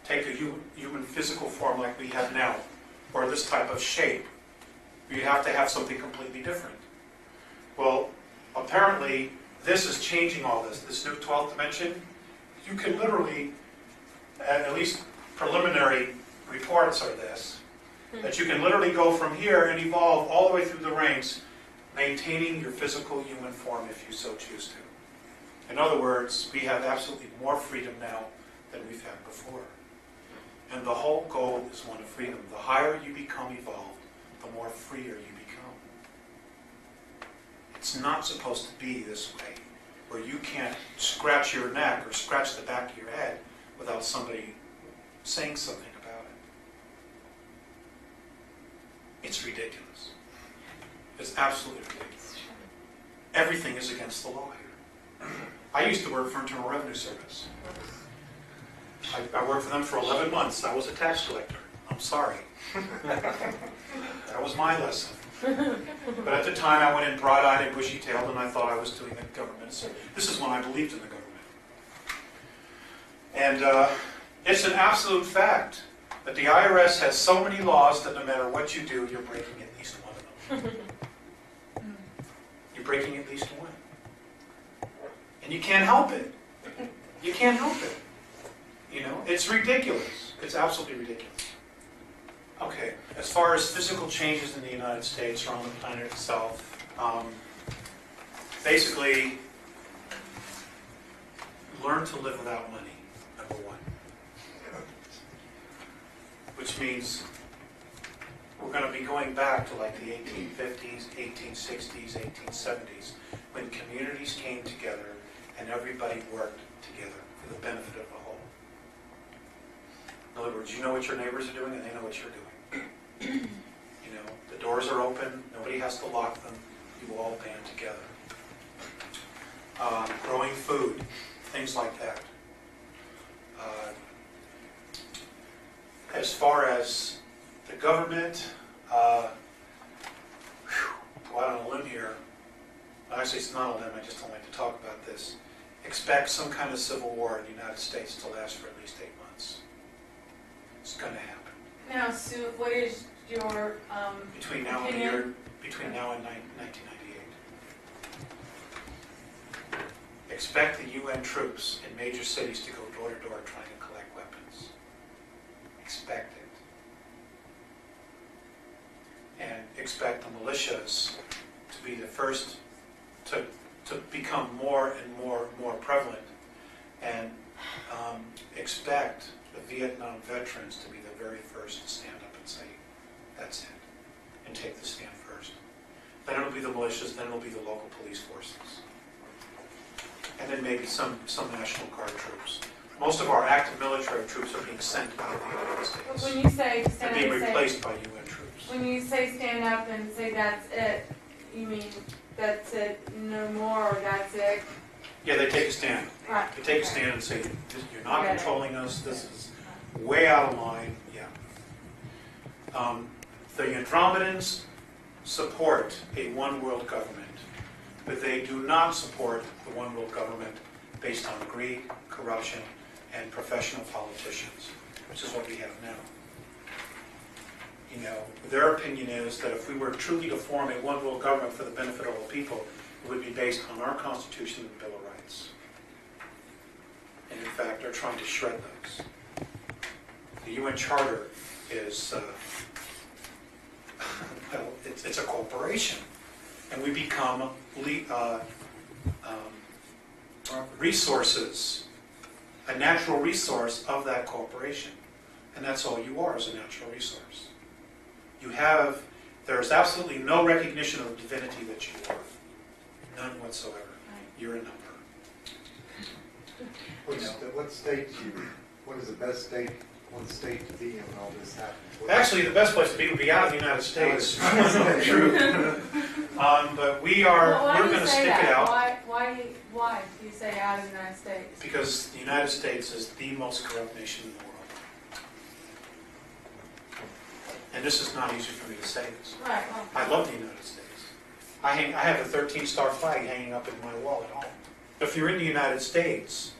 take a human physical form like we have now, or this type of shape, you have to have something completely different. Well, apparently, this is changing all this. This new 12th dimension, you can literally, at least preliminary reports are this, that you can literally go from here and evolve all the way through the ranks, maintaining your physical human form if you so choose to. In other words, we have absolutely more freedom now than we've had before. And the whole goal is one of freedom. The higher you become evolved, the more freer you become. It's not supposed to be this way, where you can't scratch your neck or scratch the back of your head without somebody saying something about it. It's ridiculous. It's absolutely ridiculous. Everything is against the law here. I used to work for Internal Revenue Service. I worked for them for 11 months. I was a tax collector. I'm sorry. That was my lesson. But at the time, I went in broad-eyed and bushy-tailed, and I thought I was doing the government. So this is when I believed in the government. And it's an absolute fact that the IRS has so many laws that no matter what you do, you're breaking at least one of them. You're breaking at least one. And you can't help it. You can't help it. You know, it's ridiculous. It's absolutely ridiculous. Okay, as far as physical changes in the United States or on the planet itself, basically, learn to live without money, number one. Which means we're going to be going back to like the 1850s, 1860s, 1870s, when communities came together and everybody worked together for the benefit of the whole. In other words, you know what your neighbors are doing and they know what you're doing. You know, the doors are open, nobody has to lock them, you all band together. Growing food, things like that. As far as the government, go out on a limb here. Actually, it's not a limb, I just don't like to talk about this. Expect some kind of civil war in the United States to last for at least 8 months. It's going to happen. Now, Sue, what is your between now opinion? and between now and 1998. Expect the UN troops in major cities to go door to door trying to collect weapons. Expect it. And expect the militias to be the first to become more and more prevalent. And expect the Vietnam veterans to be the very first to stand up and say, that's it, and take the stand first. Then it'll be the militias, then it'll be the local police forces. And then maybe some National Guard troops. Most of our active military troops are being sent out of the United States. When you say stand They're up being and say, replaced by UN troops. when you say stand up and say that's it, you mean that's it, no more, or that's it? Yeah, they take a stand. Right. They take a stand and say, you're not controlling us, this is way out of line. Yeah. The Andromedans support a one-world government, but they do not support the one-world government based on greed, corruption, and professional politicians, which is what we have now. You know, their opinion is that if we were truly to form a one-world government for the benefit of all people, it would be based on our Constitution and Bill of Rights. And in fact, they're trying to shred those. The UN Charter is, well, it's a corporation. And we become resources, a natural resource of that corporation. And that's all you are, is a natural resource. You have, there's absolutely no recognition of the divinity that you are. None whatsoever. You're a number. What state do you, what is the best state, one state to be in when all this happens? Actually, the best place to be would be out of the United States. True. But we're going to stick it out. Why do you say out of the United States? Because the United States is the most corrupt nation in the world. And this is not easy for me to say this. Right. Well, I love the United States. I have a 13-star flag hanging up in my wall at home. If you're in the United States,